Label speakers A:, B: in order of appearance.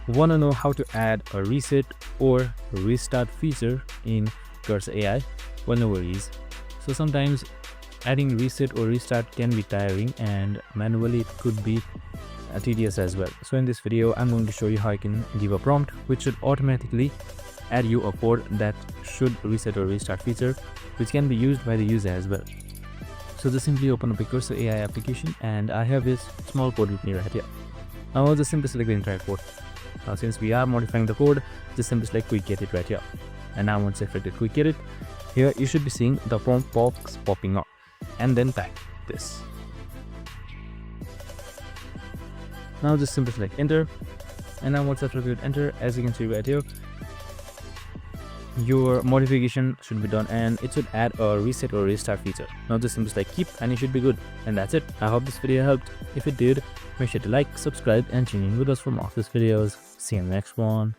A: Want to know how to add a reset or restart feature in Cursor AI? Well, no worries. So sometimes adding reset or restart can be tiring, and manually it could be tedious as well. So in this video, I'm going to show you how you can give a prompt which should automatically add you a code that should reset or restart feature, which can be used by the user as well. So just simply open up a Cursor AI application, and I have this small code with me right here. Now I'll just simply select the entire code. Now since we are modifying the code, just simply select quick edit right here. And now once I've selected quick edit, here you should be seeing the prompt box popping up, and then type this. Now just simply select enter, and now once I've selected enter, as you can see right here, your modification should be done and it should add a reset or restart feature. Now just simply select keep and you should be good. And that's it. I hope this video helped. If it did, make sure to like, subscribe and tune in with us for more of these videos. See you in the next one.